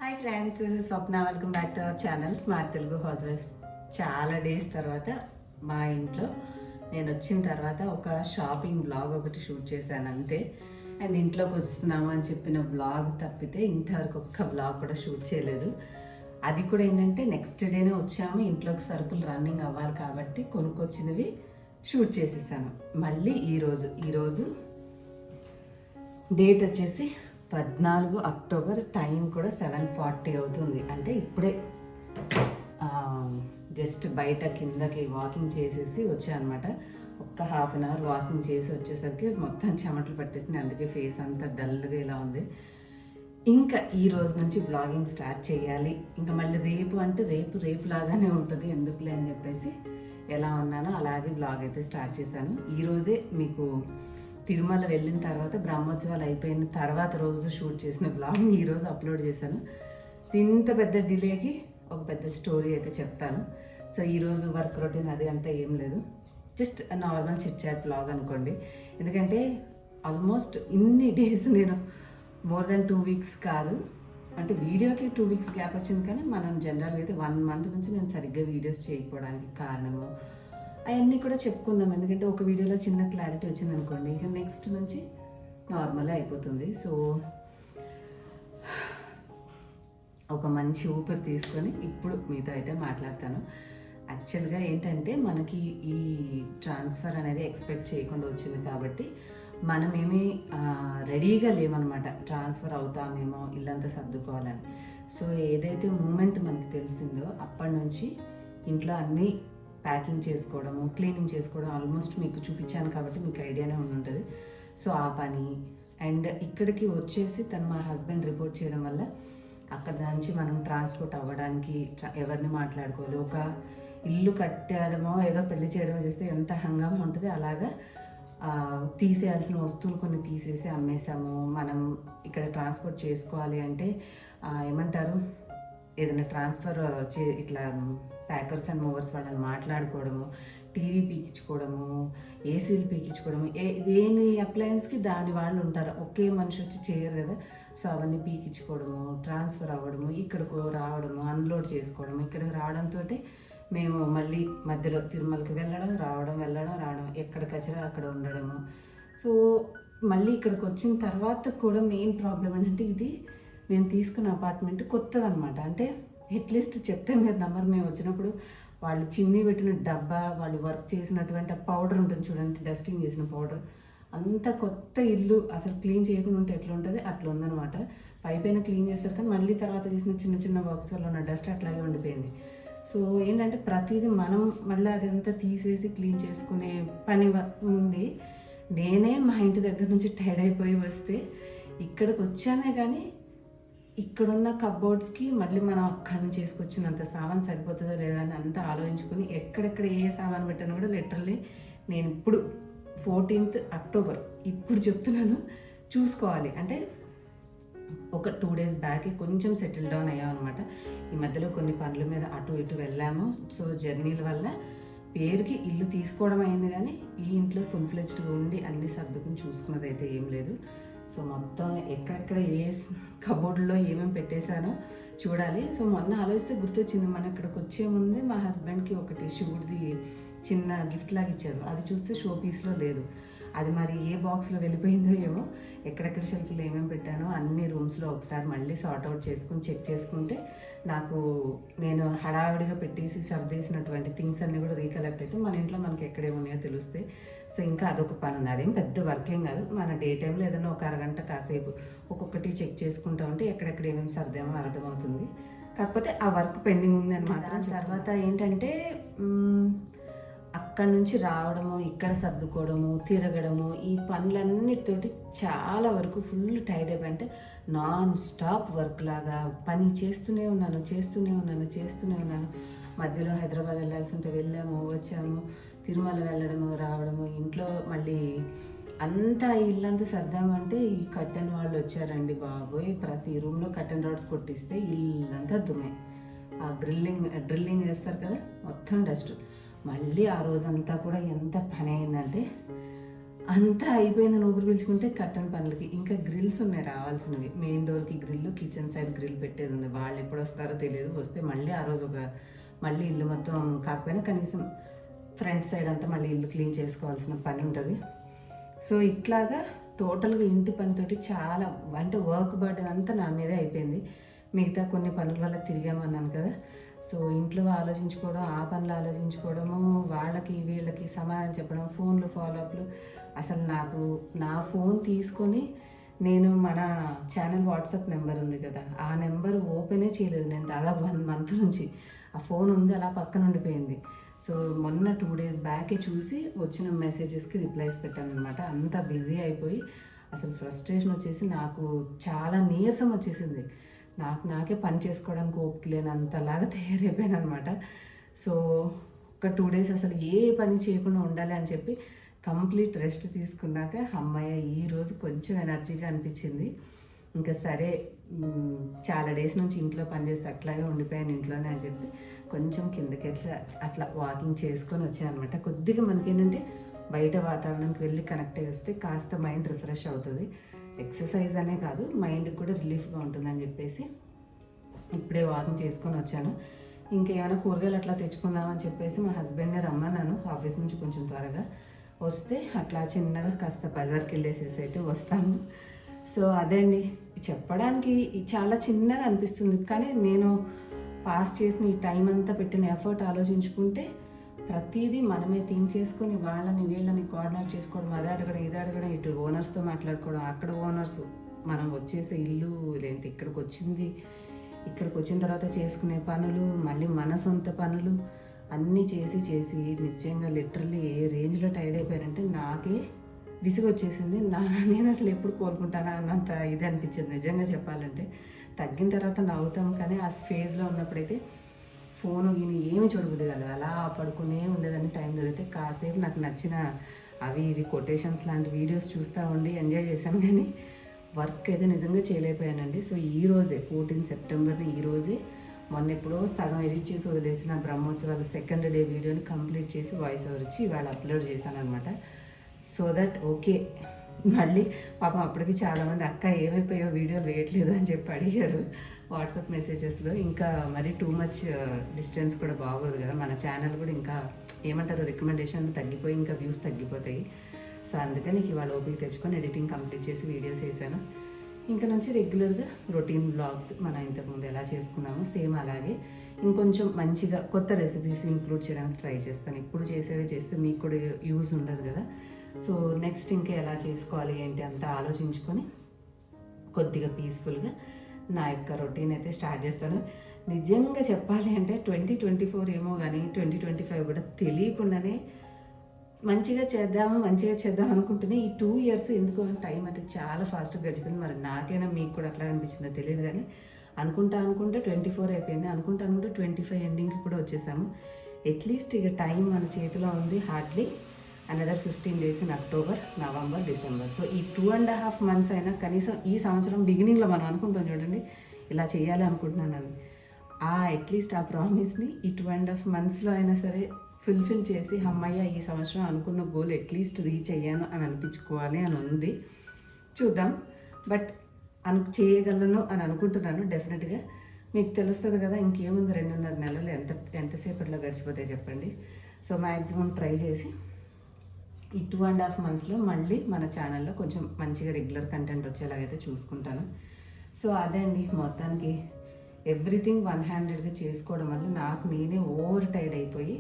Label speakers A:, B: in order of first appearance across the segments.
A: Hi friends, this is Swapna. Welcome back to our channel smart Telugu house wife. చాలా days తర్వాత మా ఇంట్లో నేను వచ్చిన తర్వాత ఒక షాపింగ్ బ్లాగ్ ఒకటి షూట్ చేశాను అంతే. అండ్ ఇంట్లోకి వస్తున్నాము అని చెప్పిన బ్లాగ్ తప్పితే ఇంతవరకు ఒక్క బ్లాగ్ కూడా షూట్ చేయలేదు. అది కూడా ఏంటంటే నెక్స్ట్ డేనే వచ్చాము, ఇంట్లోకి సరుకులు రన్నింగ్ అవ్వాలి కాబట్టి కొనుక్కొచ్చినవి షూట్ చేసేసాను. మళ్ళీ ఈరోజు డేట్ వచ్చేసి 14 అక్టోబర్, టైం కూడా 7:40 అవుతుంది. అంటే ఇప్పుడే జస్ట్ బయట కిందకి వాకింగ్ చేసేసి వచ్చాను అనమాట. ఒక్క హాఫ్ అన్ అవర్ వాకింగ్ చేసి వచ్చేసరికి మొత్తం చెమటలు పట్టేసింది, అందుకే ఫేస్ అంతా డల్గా ఇలా ఉంది. ఇంకా ఈ రోజు నుంచి బ్లాగింగ్ స్టార్ట్ చేయాలి. ఇంకా మళ్ళీ రేపు అంటే రేపు లాగానే ఉంటుంది, ఎందుకులే అని చెప్పేసి ఎలా ఉన్నానో అలాగే బ్లాగ్ అయితే స్టార్ట్ చేశాను. ఈరోజే మీకు తిరుమల వెళ్ళిన తర్వాత బ్రహ్మోత్సవాలు అయిపోయిన తర్వాత రోజు షూట్ చేసిన బ్లాగ్ ఈరోజు అప్లోడ్ చేశాను. ఇంత పెద్ద డిలేకి ఒక పెద్ద స్టోరీ అయితే చెప్తాను. సో ఈరోజు వర్క్ రొటీన్ అది అంతా ఏం లేదు, just normal chit chat blog అనుకోండి. ఎందుకంటే ఆల్మోస్ట్ ఇన్ని డేస్ నేను మోర్ దెన్ 2 వీక్స్ కాదు, అంటే వీడియోకి 2 వీక్స్ గ్యాప్ వచ్చింది, కానీ మనం జనరల్గా అయితే 1 మంత్ నుంచి నేను సరిగ్గా వీడియోస్ చేయకపోవడానికి కారణము అవన్నీ కూడా చెప్పుకుందాం. ఎందుకంటే ఒక వీడియోలో చిన్న క్లారిటీ వచ్చింది అనుకోండి, ఇక నెక్స్ట్ నుంచి నార్మల్ అయిపోతుంది. సో ఒక మంచి ఊపిరి తీసుకొని ఇప్పుడు మీతో అయితే మాట్లాడతాను. యాక్చువల్గా ఏంటంటే మనకి ఈ ట్రాన్స్ఫర్ అనేది ఎక్స్పెక్ట్ చేయకుండా వచ్చింది కాబట్టి మనమేమీ రెడీగా లేమనమాట. ట్రాన్స్ఫర్ అవుతామేమో, ఇల్లంతా సర్దుకోవాలని. సో ఏదైతే మూమెంట్ మనకి తెలిసిందో అప్పటి నుంచి ఇంట్లో అన్నీ ప్యాకింగ్ చేసుకోవడము, క్లీనింగ్ చేసుకోవడం ఆల్మోస్ట్ మీకు చూపించాను కాబట్టి మీకు ఐడియానే ఉంటుంది. సో ఆ పని అండ్ ఇక్కడికి వచ్చేసి తను మా హస్బెండ్ రిపోర్ట్ చేయడం వల్ల అక్కడ నుంచి మనం ట్రాన్స్పోర్ట్ అవ్వడానికి ఎవరిని మాట్లాడుకోవాలి. ఒక ఇల్లు కట్టడమో ఏదో పెళ్లి చేయడమో చేస్తే ఎంత హంగామా ఉంటుంది, అలాగా తీసేయాల్సిన వస్తువులు కొన్ని తీసేసి అమ్మేసాము. మనం ఇక్కడ ట్రాన్స్పోర్ట్ చేసుకోవాలి అంటే ఏమంటారు, ఏదైనా ట్రాన్స్ఫర్ ఇట్లా ప్యాకర్స్ అండ్ మూవర్స్ వాళ్ళని మాట్లాడుకోవడము, టీవీ పీకించుకోవడము, ఏసీలు పీకించుకోవడము, దేని అప్లయన్స్కి దాని వాళ్ళు ఉంటారు, ఒకే మనిషి వచ్చి చేయరు కదా. సో అవన్నీ పీకించుకోవడము, ట్రాన్స్ఫర్ అవ్వడము, ఇక్కడికి రావడము, అన్లోడ్ చేసుకోవడము, ఇక్కడికి రావడంతో మేము మళ్ళీ మధ్యలో తిరుమలకి వెళ్ళడం రావడం, ఎక్కడ కచరా అక్కడ ఉండడము. సో మళ్ళీ ఇక్కడికి వచ్చిన తర్వాత కూడా మెయిన్ ప్రాబ్లం ఏంటంటే, ఇది నేను తీసుకున్న అపార్ట్మెంట్ కొత్తదనమాట. అంటే అట్లీస్ట్ చెప్తే మీరు నమ్మరు, మేము వచ్చినప్పుడు వాళ్ళు చిన్ని పెట్టిన డబ్బా, వాళ్ళు వర్క్ చేసినటువంటి ఆ పౌడర్ ఉంటుంది చూడండి, డస్టింగ్ చేసిన పౌడర్, అంత కొత్త ఇల్లు అసలు క్లీన్ చేయకుండా ఉంటే ఎట్లా ఉంటుంది అట్లా ఉందనమాట. పైపైన క్లీన్ చేస్తారు కానీ మళ్ళీ తర్వాత చేసిన చిన్న చిన్న వర్క్స్ వల్ల ఉన్న డస్ట్ అట్లాగే ఉండిపోయింది. సో ఏంటంటే ప్రతిదీ మనం మళ్ళీ అదంతా తీసేసి క్లీన్ చేసుకునే పని ఉంది. నేనే మా ఇంటి దగ్గర నుంచి టైర్డ్ అయిపోయి వస్తే ఇక్కడికి వచ్చానే కానీ ఇక్కడున్న కబోర్డ్స్కి మళ్ళీ మనం అక్కడి నుంచి చేసుకొచ్చినంత సామాన్ సరిపోతుందో లేదా అని అంతా ఆలోచించుకొని ఎక్కడెక్కడ ఏ సామాన్ పెట్టాను కూడా లిటరల్లీ నేను ఇప్పుడు 14th అక్టోబర్ ఇప్పుడు చెప్తున్నాను, చూసుకోవాలి. అంటే ఒక 2 డేస్ బ్యాక్ కొంచెం సెటిల్ డౌన్ అయ్యామన్నమాట. ఈ మధ్యలో కొన్ని పనుల మీద అటు ఇటు వెళ్ళాము. సో జర్నీల వల్ల పేరుకి ఇల్లు తీసుకోవడం అయింది, కానీ ఈ ఇంట్లో ఫుల్ ఫ్లెజ్డ్గా ఉండి అన్ని సర్దుకుని చూసుకున్నది అయితే ఏం లేదు. సో మొత్తం ఎక్కడెక్కడ ఏ కబోర్డ్లో ఏమేమి పెట్టేశానో చూడాలి. సో మొన్న ఆలోచిస్తే గుర్తొచ్చింది, మనం ఇక్కడికి వచ్చే ముందే మా హస్బెండ్కి ఒకటి శివుడిది చిన్న గిఫ్ట్ లాగా ఇచ్చారు. అది చూస్తే షో పీస్లో లేదు, అది మరి ఏ బాక్స్లో వెళ్ళిపోయిందో ఏమో. ఎక్కడెక్కడ షెల్ఫ్లో ఏమేమి పెట్టానో అన్ని రూమ్స్లో ఒకసారి మళ్ళీ సార్ట్అవుట్ చేసుకుని చెక్ చేసుకుంటే నాకు నేను హడావిడిగా పెట్టేసి సర్దేసినటువంటి థింగ్స్ అన్నీ కూడా రీకలెక్ట్ అయితే మన ఇంట్లో మనకి ఎక్కడే ఉన్నాయో తెలుస్తాయి. సో ఇంకా అదొక పని ఉంది, అదేం పెద్ద వర్కేం కాదు. మన డే టైంలో ఏదైనా ఒక అరగంట కాసేపు ఒక్కొక్కటి చెక్ చేసుకుంటా ఉంటే ఎక్కడెక్కడ ఏమేమి సర్దేమో అర్థమవుతుంది. కాకపోతే ఆ వర్క్ పెండింగ్ ఉంది అనమాట. తర్వాత ఏంటంటే అక్కడి నుంచి రావడము, ఇక్కడ సర్దుకోవడము, తిరగడము, ఈ పనులన్నిటితోటి చాలా వరకు ఫుల్ టైర్డ్ అయిపోయి, అంటే నాన్ స్టాప్ వర్క్ లాగా పని చేస్తూనే ఉన్నాను. మధ్యలో హైదరాబాద్ వెళ్ళాల్సి ఉంటే వెళ్ళాము, వచ్చాము, తిరుమల వెళ్ళడము రావడము, ఇంట్లో మళ్ళీ అంతా ఇల్లంతా సర్దామంటే ఈ కర్టెన్ వాళ్ళు వచ్చారండి బాబోయ్. ప్రతి రూమ్లో కర్టెన్ రాడ్స్ కొట్టిస్తే ఇల్లంతా దుమ్మే. ఆ డ్రిల్లింగ్ చేస్తారు కదా, మొత్తం డస్ట్. మళ్ళీ ఆ రోజంతా కూడా ఎంత పని అయిందంటే అంతా అయిపోయింది ఊపిరి పీల్చుకుంటే కర్టన్ పనులకి ఇంకా గ్రిల్స్ ఉన్నాయి రావాల్సినవి. మెయిన్ డోర్కి గ్రిల్, కిచెన్ సైడ్ గ్రిల్ పెట్టేది ఉంది. వాళ్ళు ఎప్పుడు వస్తారో తెలియదు. వస్తే మళ్ళీ ఆ రోజు మళ్ళీ ఇల్లు మొత్తం కాకపోయినా కనీసం ఫ్రంట్ సైడ్ అంతా మళ్ళీ ఇల్లు క్లీన్ చేసుకోవాల్సిన పని ఉంటుంది. సో ఇట్లాగా టోటల్గా ఇంటి పనితోటి చాలా అంటే వర్క్ బర్డెన్ అంతా నా మీదే అయిపోయింది. మిగతా కొన్ని పనుల వల్ల తిరిగామన్నాను కదా. సో ఇంట్లో ఆలోచించుకోవడం, ఆ పనులు ఆలోచించుకోవడము, వాళ్ళకి వీళ్ళకి సమాధానం చెప్పడం, ఫోన్లు ఫాలోఅప్లు. అసలు నాకు నా ఫోన్ తీసుకొని నేను మన ఛానల్ వాట్సాప్ నెంబర్ ఉంది కదా, ఆ నెంబర్ ఓపెనే చేయలేదు నేను దాదాపు 1 month నుంచి. ఆ ఫోన్ ఉంది అలా పక్కన ఉండిపోయింది. సో మొన్న 2 days బ్యాకే చూసి వచ్చిన మెసేజెస్కి రిప్లైస్ పెట్టాను అనమాట. అంత బిజీ అయిపోయి అసలు ఫ్రస్ట్రేషన్ వచ్చేసి నాకు చాలా నీరసం వచ్చేసింది. నాకే పని చేసుకోవడానికి ఓపిక లేనంతలాగా తయారైపోయాను అనమాట. సో ఒక 2 days అసలు ఏ పని చేయకుండా ఉండాలి అని చెప్పి కంప్లీట్ రెస్ట్ తీసుకున్నాక అమ్మాయి ఈరోజు కొంచెం ఎనర్జీగా అనిపించింది. ఇంకా సరే చాలా డేస్ నుంచి ఇంట్లో పనిచేస్తే అట్లాగే ఉండిపోయాను ఇంట్లోనే అని చెప్పి కొంచెం కిందకి అట్లా వాకింగ్ చేసుకొని వచ్చాను అనమాట. కొద్దిగా మనకేంటంటే బయట వాతావరణంకి వెళ్ళి కనెక్ట్ అయ్యి వస్తే కాస్త మైండ్ రిఫ్రెష్ అవుతుంది. ఎక్సర్సైజ్ అనే కాదు, మైండ్కి కూడా రిలీఫ్గా ఉంటుందని చెప్పేసి ఇప్పుడే వాకింగ్ చేసుకొని వచ్చాను. ఇంకేమైనా కూరగాయలు అట్లా తెచ్చుకుందామని చెప్పేసి మా హస్బెండ్ని రమ్మన్నాను ఆఫీస్ నుంచి కొంచెం త్వరగా. వస్తే అట్లా చిన్నగా కాస్త బజార్కి వెళ్ళేసేసి అయితే వస్తాను. సో అదే అండి, చెప్పడానికి చాలా చిన్నగా అనిపిస్తుంది, కానీ నేను పాస్ చేసిన ఈ టైం అంతా పెట్టిన ఎఫర్ట్ ఆలోచించుకుంటే ప్రతిదీ మనమే థింక్ చేసుకొని వాళ్ళని వీళ్ళని కోఆర్డినేట్ చేసుకోవడం, అది అడగడం ఇది అడగడం, ఇటు ఓనర్స్తో మాట్లాడుకోవడం, అక్కడ ఓనర్స్ మనం వచ్చేసే ఇల్లు లేంటి ఇక్కడికి వచ్చిన తర్వాత చేసుకునే పనులు, మళ్ళీ మన సొంత పనులు అన్నీ చేసి నిజంగా లిటరల్లీ ఏ రేంజ్లో టైర్డ్ అయిపోయానంటే నాకే విసుగు వచ్చేసింది. నేను అసలు ఎప్పుడు కోలుకుంటానా అన్నంత ఇది అనిపించింది నిజంగా చెప్పాలంటే. తగ్గిన తర్వాత నవ్వుతాం, కానీ ఆ ఫేజ్లో ఉన్నప్పుడైతే ఫోను గిని ఏమి చూడబుద్ది కాదు, అలా పడుకునే ఉండేదని. టైం దొరికితే కాసేపు నాకు నచ్చిన అవి ఇవి కొటేషన్స్ లాంటి వీడియోస్ చూస్తూ ఉండి ఎంజాయ్ చేశాను, కానీ వర్క్ అయితే నిజంగా చేయలేకపోయానండి. సో ఈరోజే 14 September ఈరోజే మొన్న ఎప్పుడో సగం ఎడిట్ చేసి వదిలేసిన బ్రహ్మోత్సవాల 2nd day వీడియోని కంప్లీట్ చేసి వాయిస్ ఓవర్ ఇచ్చి ఇవాళ అప్లోడ్ చేశాను అనమాట. So that okay. మళ్ళీ పాపం అప్పటికి చాలామంది అక్క ఏమైపోయో వీడియోలు వేయట్లేదు అని చెప్పి అడిగారు వాట్సాప్ మెసేజెస్లో. ఇంకా మరి టూ మచ్ డిస్టెన్స్ కూడా బాగోదు కదా, మన ఛానల్ కూడా ఇంకా ఏమంటారు రికమెండేషన్ తగ్గిపోయి ఇంకా వ్యూస్ తగ్గిపోతాయి. సో అందుకని ఇవాళ ఓపిక తెచ్చుకొని ఎడిటింగ్ కంప్లీట్ చేసి వీడియోస్ వేసాను. ఇంకా నుంచి రెగ్యులర్గా రొటీన్ బ్లాగ్స్ మనం ఇంతకుముందు ఎలా చేసుకున్నామో సేమ్ అలాగే ఇంకొంచెం మంచిగా కొత్త రెసిపీస్ ఇంక్లూడ్ చేయడానికి ట్రై చేస్తాను. ఇప్పుడు చేసేవి చేస్తే మీకు కూడా యూజ్ ఉండదు కదా. సో నెక్స్ట్ ఇంకా ఎలా చేసుకోవాలి ఏంటి అంతా ఆలోచించుకొని కొద్దిగా పీస్ఫుల్గా నా యొక్క రొటీన్ అయితే స్టార్ట్ చేస్తాను. నిజంగా చెప్పాలి అంటే 2024 ఏమో కానీ 2025 కూడా తెలియకుండానే మంచిగా చేద్దాం అనుకుంటేనే ఈ 2 years ఎందుకో టైం అయితే చాలా ఫాస్ట్గా గడిచిపోయింది. మరి నాకైనా మీకు కూడా అట్లా అనిపించిందో తెలియదు, కానీ అనుకుంటా 24 అయిపోయింది, అనుకుంటా 25 ఎండింగ్కి కూడా వచ్చేసాము. అట్లీస్ట్ ఇక టైం మన చేతిలో ఉంది. Hardly another 15 days in October, November, December. So ఈ 2.5 months అయినా కనీసం ఈ సంవత్సరం బిగినింగ్లో మనం అనుకుంటాం చూడండి ఇలా చేయాలి అనుకుంటున్నాను, అట్లీస్ట్ ఆ ప్రామిస్ని ఈ 2.5 monthsలో అయినా సరే ఫుల్ఫిల్ చేసి అమ్మయ్య ఈ సంవత్సరం అనుకున్న గోల్ అట్లీస్ట్ రీచ్ అయ్యాను అని అనిపించుకోవాలి అని ఉంది. చూద్దాం, బట్ చేయగలను అని అనుకుంటున్నాను డెఫినెట్గా. మీకు తెలుస్తుంది కదా ఇంకేముంది, 2.5 నెలలు ఎంతసేపట్లో గడిచిపోతాయి చెప్పండి. సో మ్యాక్సిమం ట్రై చేసి ఈ 2.5 monthsలో మళ్ళీ మన ఛానల్లో కొంచెం మంచిగా రెగ్యులర్ కంటెంట్ వచ్చేలాగైతే చూసుకుంటాను. సో అదే అండి, మొత్తానికి ఎవ్రీథింగ్ 100గా చేసుకోవడం వల్ల నాకు నేనే ఓవర్ టైర్డ్ అయిపోయి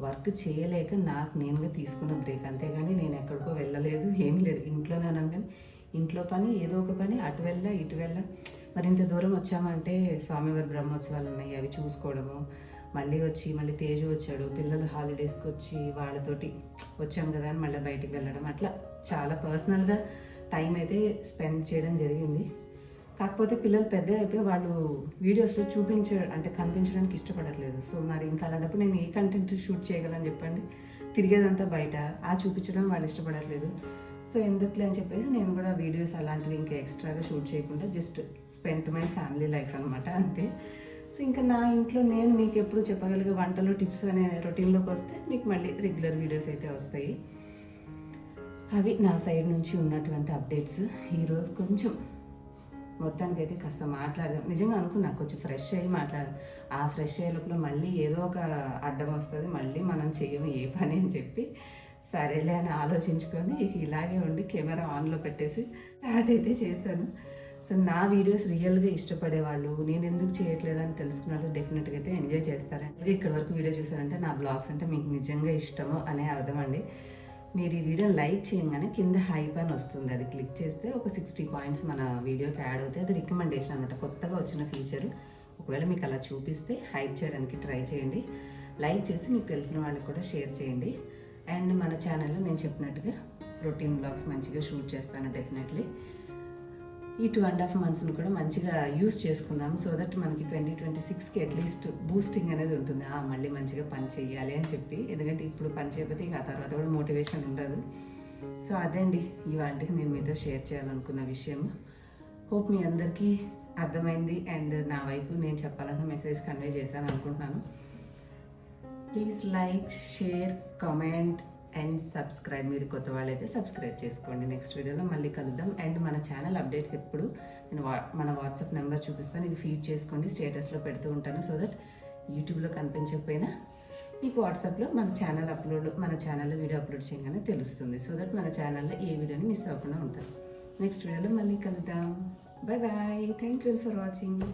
A: వర్క్ చేయలేక నాకు నేనుగా తీసుకున్న బ్రేక్, అంతేగాని నేను ఎక్కడికో వెళ్ళలేదు, ఏం లేదు, ఇంట్లోనే ఉన్నాను. కానీ ఇంట్లో పని ఏదో ఒక పని, అటు వెళ్ళా ఇటు వెళ్ళా. మరి ఇంత దూరం వచ్చామంటే స్వామివారి బ్రహ్మోత్సవాలు ఉన్నాయి, అవి చూసుకోవడము, మళ్ళీ తేజు వచ్చాడు, పిల్లలు హాలిడేస్కి వచ్చి వాళ్ళతోటి వచ్చాం కదా అని మళ్ళీ బయటికి వెళ్ళడం, అట్లా చాలా పర్సనల్గా టైం అయితే స్పెండ్ చేయడం జరిగింది. కాకపోతే పిల్లలు పెద్ద అయిపోయి వాళ్ళు వీడియోస్లో కనిపించడానికి ఇష్టపడట్లేదు. సో మరి ఇంకా అలాంటప్పుడు నేను ఏ కంటెంట్ షూట్ చేయగలని చెప్పండి, తిరిగేదంతా బయట, చూపించడం వాళ్ళు ఇష్టపడట్లేదు. సో ఎందుకులే అని చెప్పేసి నేను కూడా వీడియోస్ అలాంటివి ఇంకా ఎక్స్ట్రాగా షూట్ చేయకుండా just spend my family life అనమాట, అంతే. సో ఇంకా నా ఇంట్లో నేను మీకు ఎప్పుడు చెప్పగలిగే వంటలు టిప్స్ అనే రొటీన్లోకి వస్తే మీకు మళ్ళీ రెగ్యులర్ వీడియోస్ అయితే వస్తాయి. అవి నా సైడ్ నుంచి ఉన్నటువంటి అప్డేట్స్. ఈరోజు కొంచెం మొత్తానికి అయితే కాస్త మాట్లాడదాం. నిజంగా అనుకున్నా కొంచెం ఫ్రెష్ అయ్యి మాట్లాడదాం. ఆ ఫ్రెష్ అయ్యే లోపల మళ్ళీ ఏదో ఒక అడ్డం వస్తుంది, మళ్ళీ మనం చెయ్యము ఏ పని అని చెప్పి సరేలే అని ఆలోచించుకొని ఇలాగే ఉండి కెమెరా ఆన్లో పెట్టేసి స్టార్ట్ అయితే చేశాను. సో నా వీడియోస్ రియల్గా ఇష్టపడే వాళ్ళు, నేను ఎందుకు చేయట్లేదని తెలుసుకున్నాడు డెఫినెట్గా అయితే ఎంజాయ్ చేస్తారు. అలాగే ఇక్కడ వరకు వీడియో చూసారంటే నా బ్లాగ్స్ అంటే మీకు నిజంగా ఇష్టము అనే అర్థం అండి. మీరు ఈ వీడియోని లైక్ చేయగానే కింద హైప్ అని వస్తుంది, అది క్లిక్ చేస్తే ఒక 60 పాయింట్స్ మన వీడియోకి యాడ్ అవుతాయి. అది రికమెండేషన్ అనమాట, కొత్తగా వచ్చిన ఫీచరు. ఒకవేళ మీకు అలా చూపిస్తే హైప్ చేయడానికి ట్రై చేయండి. లైక్ చేసి మీకు తెలిసిన వాళ్ళకి కూడా షేర్ చేయండి. అండ్ మన ఛానల్లో నేను చెప్పినట్టుగా రొటీన్ బ్లాగ్స్ మంచిగా షూట్ చేస్తాను డెఫినెట్లీ. ఈ 2.5 monthsని కూడా మంచిగా యూస్ చేసుకుందాం. సో దట్ మనకి 2026కి అట్లీస్ట్ బూస్టింగ్ అనేది ఉంటుంది, మళ్ళీ మంచిగా పని చేయాలి అని చెప్పి. ఎందుకంటే ఇప్పుడు పని చేయకపోతే ఇక ఆ తర్వాత కూడా మోటివేషన్ ఉండదు. సో అదే అండి ఇవాళకి నేను మీతో షేర్ చేయాలనుకున్న విషయం. హోప్ మీ అందరికీ అర్థమైంది అండ్ నా వైపు నేను చెప్పాలన్న మెసేజ్ కన్వే చేశాను అనుకుంటున్నాను. Please like, share, comment and subscribe. మీరు కొత్త వాళ్ళైతే సబ్స్క్రైబ్ చేసుకోండి. నెక్స్ట్ వీడియోలో మళ్ళీ కలుద్దాం. అండ్ మన ఛానల్ అప్డేట్స్ ఎప్పుడు నేను మన వాట్సాప్ నెంబర్ చూపిస్తాను, ఇది ఫీడ్ చేసుకోండి, స్టేటస్లో పెడుతూ ఉంటాను. సో దట్ యూట్యూబ్లో కనిపించకపోయినా మీకు వాట్సాప్లో మన ఛానల్లో వీడియో అప్లోడ్ చేయగానే తెలుస్తుంది. సో దట్ మన ఛానల్లో ఏ వీడియోని మిస్ అవ్వకుండా ఉంటారు. నెక్స్ట్ వీడియోలో మళ్ళీ కలుద్దాం. Bye bye. Thank you for watching.